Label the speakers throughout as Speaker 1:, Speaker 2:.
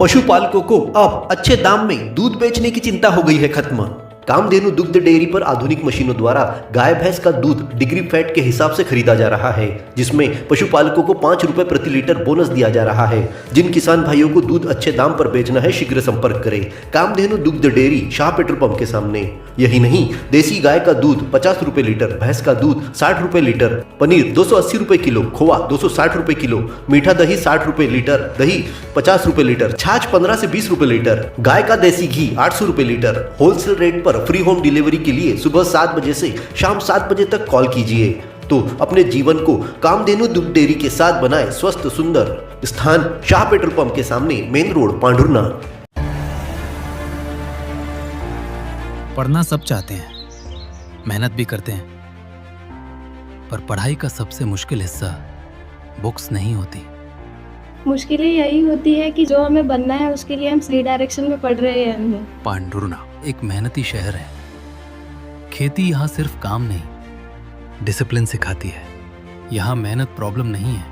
Speaker 1: पशुपालकों को अब अच्छे दाम में दूध बेचने की चिंता हो गई है खत्म। कामधेनु दुग्ध डेयरी पर आधुनिक मशीनों द्वारा गाय भैंस का दूध डिग्री फैट के हिसाब से खरीदा जा रहा है, जिसमें पशुपालकों को 5 रुपए प्रति लीटर बोनस दिया जा रहा है। जिन किसान भाइयों को दूध अच्छे दाम पर बेचना है, शीघ्र संपर्क करें कामधेनु दुग्ध डेयरी, शाह पेट्रोल पंप के सामने। यही नहीं, देसी गाय का दूध 50 रुपए लीटर, भैंस का दूध 60 रुपए लीटर, पनीर 280 रुपए किलो, खोआ 260 रुपए किलो, मीठा दही 60 रुपए लीटर, दही 50 रुपए लीटर, छाछ 15 से 20 रुपए लीटर, गाय का देसी घी 800 रुपए लीटर। होलसेल रेट पर फ्री होम डिलीवरी के लिए सुबह 7 बजे से शाम 7 बजे तक कॉल कीजिए। तो अपने जीवन को कामधेनु दुग्ध डेयरी के साथ बनाए स्वस्थ सुंदर। स्थान शाह पेट्रोल पंप के सामने, मेन रोड, पांडुरना।
Speaker 2: पढ़ना सब चाहते हैं, मेहनत भी करते हैं, पर पढ़ाई का सबसे मुश्किल हिस्सा बुक्स नहीं होती।
Speaker 3: मुश्किलें यही होती है कि जो हमें बनना है उसके लिए हम सही डायरेक्शन में पढ़ रहे हैं।
Speaker 2: पांडुरना एक मेहनती शहर है। खेती यहाँ सिर्फ काम नहीं, डिसिप्लिन सिखाती है। यहाँ मेहनत प्रॉब्लम नहीं है,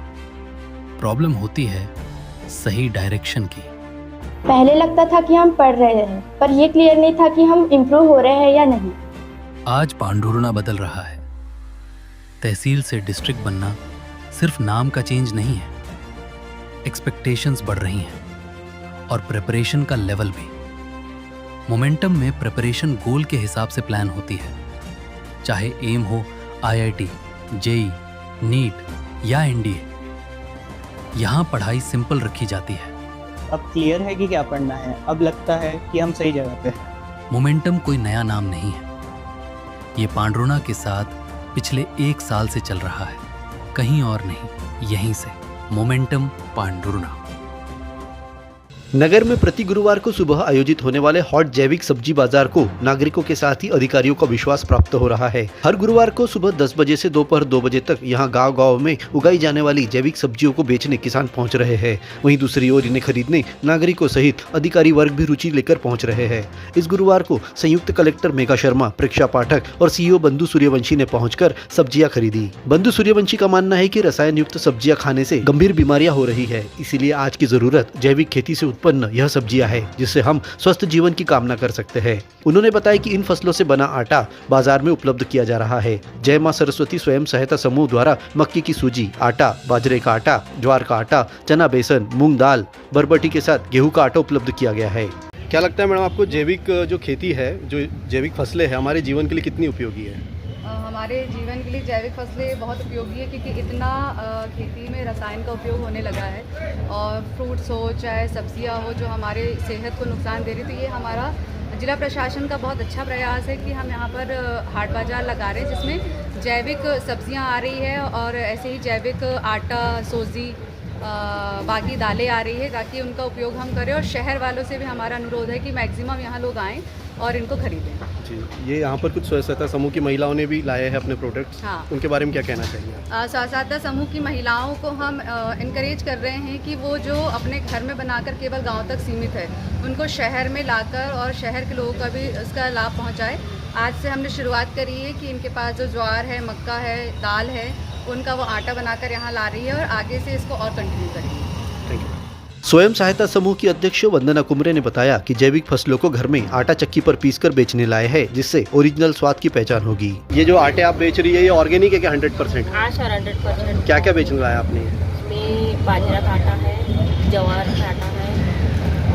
Speaker 2: प्रॉब्लम होती है सही डायरेक्शन की।
Speaker 3: पहले लगता था कि हम पढ़ रहे हैं, पर यह क्लियर नहीं था कि हम इम्प्रूव हो रहे हैं या नहीं।
Speaker 2: आज पांडुरना बदल रहा है। तहसील से डिस्ट्रिक्ट बनना सिर्फ नाम का चेंज नहीं है, एक्सपेक्टेशंस बढ़ रही हैं और प्रिपरेशन का लेवल भी। मोमेंटम में प्रिपरेशन गोल के हिसाब से प्लान होती है, चाहे एम हो IIT, JEE, नीट या NDA। यहाँ पढ़ाई सिंपल रखी जाती है।
Speaker 4: अब क्लियर है कि क्या पढ़ना है, अब लगता है कि हम सही जगह पे हैं।
Speaker 2: मोमेंटम कोई नया नाम नहीं है, ये पांडुरना के साथ पिछले 1 साल से चल रहा है, कहीं और नहीं, यहीं से। मोमेंटम पांडुरना।
Speaker 1: नगर में प्रति गुरुवार को सुबह आयोजित होने वाले हॉट जैविक सब्जी बाजार को नागरिकों के साथ ही अधिकारियों का विश्वास प्राप्त हो रहा है। हर गुरुवार को सुबह 10 बजे से दोपहर 2 बजे तक यहाँ गांव-गांव में उगाई जाने वाली जैविक सब्जियों को बेचने किसान पहुँच रहे हैं। वहीं दूसरी ओर इन्हें खरीदने नागरिकों सहित अधिकारी वर्ग भी रुचि लेकर पहुँच रहे हैं। इस गुरुवार को संयुक्त कलेक्टर मेघा शर्मा, प्रेक्षा पाठक और CEO बंधु सूर्यवंशी ने पहुंचकर सब्जियां खरीदी। बंधु सूर्यवंशी का मानना है कि रसायन युक्त सब्जियां खाने से गंभीर बीमारियां हो रही है, इसीलिए आज की जरूरत जैविक खेती से उत्पन्न यह सब्जियां है, जिससे हम स्वस्थ जीवन की कामना कर सकते हैं। उन्होंने बताया कि इन फसलों से बना आटा बाजार में उपलब्ध किया जा रहा है। जय मां सरस्वती स्वयं सहायता समूह द्वारा मक्की की सूजी, आटा, बाजरे का आटा, ज्वार का आटा, चना बेसन, मूंग दाल, बरबटी के साथ गेहूं का आटा उपलब्ध किया गया है। क्या लगता है मैडम आपको, जैविक जो खेती है, जो जैविक फसलें हैं, हमारे जीवन के लिए कितनी उपयोगी है?
Speaker 5: हमारे जीवन के लिए जैविक फसलें बहुत उपयोगी है, क्योंकि इतना खेती में रसायन का उपयोग होने लगा है और फ्रूट्स हो चाहे सब्जियां हो जो हमारे सेहत को नुकसान दे रही। तो ये हमारा जिला प्रशासन का बहुत अच्छा प्रयास है कि हम यहाँ पर हाट बाज़ार लगा रहे हैं, जिसमें जैविक सब्जियां आ रही है और ऐसे ही जैविक आटा, सोजी, बाकी दालें आ रही है, ताकि उनका उपयोग हम करें। और शहर वालों से भी हमारा अनुरोध है कि मैक्सिमम यहाँ लोग आएँ और इनको खरीदें।
Speaker 1: जी, ये यहाँ पर कुछ स्वयं सहायता समूह की महिलाओं ने भी लाए हैं अपने प्रोडक्ट्स। हाँ। उनके बारे में क्या कहना चाहिए?
Speaker 5: स्वयं सहायता समूह की महिलाओं को हम इनकरेज कर रहे हैं कि वो जो अपने घर में बनाकर केवल गांव तक सीमित है, उनको शहर में लाकर और शहर के लोगों का भी इसका लाभ पहुंचाए। आज से हमने शुरुआत करी है कि इनके पास जो ज्वार है, मक्का है, दाल है, उनका वो आटा बनाकर यहाँ ला रही है और आगे से इसको और कंटिन्यू करेंगे।
Speaker 1: Thank you. स्वयं सहायता समूह की अध्यक्ष वंदना कुमरे ने बताया कि जैविक फसलों को घर में आटा चक्की पर पीसकर बेचने लाए हैं, जिससे ओरिजिनल स्वाद की पहचान होगी। ये जो आटे आप बेच रही है, ये ऑर्गेनिक है क्या 100%?
Speaker 6: हाँ सर, 100%।
Speaker 1: क्या क्या बेचने लाया आपने?
Speaker 6: इसमें बाजरा का आटा है, जवार का आटा है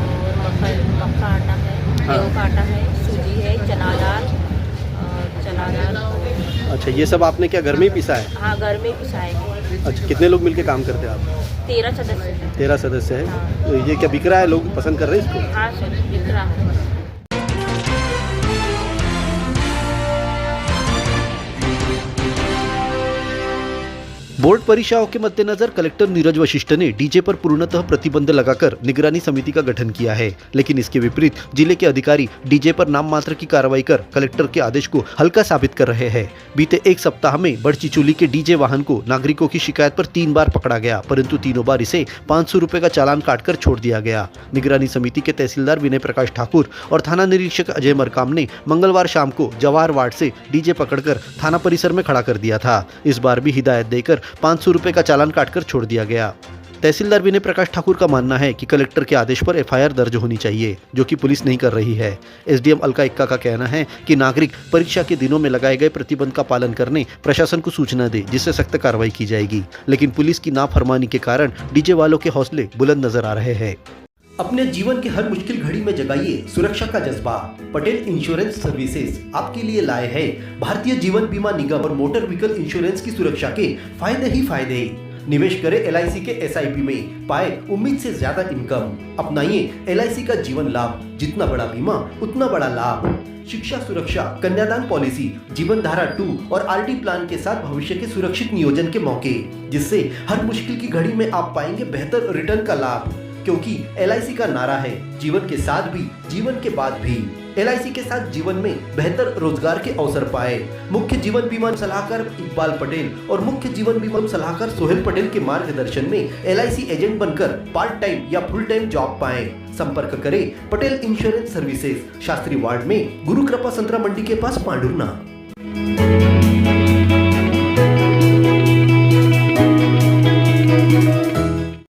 Speaker 6: और मक्का आटा है, गेहूं का आटा है, सूजी है, चना दाल।
Speaker 1: अच्छा, ये सब आपने क्या घर में ही पिसा है?
Speaker 6: हाँ, घर में पिसा है।
Speaker 1: अच्छा, कितने लोग मिलके काम करते हैं आप?
Speaker 6: 13 सदस्य।
Speaker 1: 13 सदस्य है।
Speaker 6: हाँ।
Speaker 1: तो ये क्या बिक रहा है, लोग पसंद कर रहे हैं इसको?
Speaker 6: हाँ सर, बिक रहा है।
Speaker 1: बोर्ड परीक्षाओं के मद्देनजर कलेक्टर नीरज वशिष्ठ ने डीजे पर पूर्णतः प्रतिबंध लगाकर निगरानी समिति का गठन किया है, लेकिन इसके विपरीत जिले के अधिकारी डीजे पर नाम मात्र की कार्रवाई कर कलेक्टर के आदेश को हल्का साबित कर रहे हैं। बीते 1 सप्ताह में बड़चिचोली के डीजे वाहन को नागरिकों की शिकायत पर 3 बार पकड़ा गया, परंतु तीनों बार इसे 500 रुपए का चालान काटकर छोड़ दिया गया। निगरानी समिति के तहसीलदार विनय प्रकाश ठाकुर और थाना निरीक्षक अजय मरकाम ने मंगलवार शाम को जवाहर वार्ड से डीजे पकड़कर थाना परिसर में खड़ा कर दिया था। इस बार भी हिदायत देकर 500 रुपए का चालान काटकर छोड़ दिया गया। तहसीलदार विनय प्रकाश ठाकुर का मानना है कि कलेक्टर के आदेश पर एफआईआर दर्ज होनी चाहिए, जो कि पुलिस नहीं कर रही है। एसडीएम अलका इक्का का कहना है कि नागरिक परीक्षा के दिनों में लगाए गए प्रतिबंध का पालन करने प्रशासन को सूचना दे, जिससे सख्त कार्रवाई की जाएगी। लेकिन पुलिस की नाफरमानी के कारण डीजे वालों के हौसले बुलंद नजर आ रहे हैं। अपने जीवन के हर मुश्किल घड़ी में जगाइए सुरक्षा का जज्बा। पटेल इंश्योरेंस सर्विसेज आपके लिए लाए हैं भारतीय जीवन बीमा निगम और मोटर व्हीकल इंश्योरेंस की सुरक्षा के फायदे ही फायदे। निवेश करें LIC के SIP में, पाए उम्मीद से ज्यादा इनकम। अपनाइए LIC का जीवन लाभ, जितना बड़ा बीमा उतना बड़ा लाभ। शिक्षा सुरक्षा, कन्यादान पॉलिसी, जीवन धारा 2 और RD प्लान के साथ भविष्य के सुरक्षित नियोजन के मौके, जिससे हर मुश्किल की घड़ी में आप पाएंगे बेहतर रिटर्न का लाभ। क्योंकि LIC का नारा है जीवन के साथ भी जीवन के बाद भी। LIC के साथ जीवन में बेहतर रोजगार के अवसर पाए। मुख्य जीवन बीमा सलाहकार इकबाल पटेल और मुख्य जीवन बीमा सलाहकार सोहेल पटेल के मार्गदर्शन में LIC एजेंट बनकर पार्ट टाइम या फुल टाइम जॉब पाएं। संपर्क करें Patel insurance services, Shastri ward में, गुरु कृपा संतरा मंडी के पास, पांडुरना।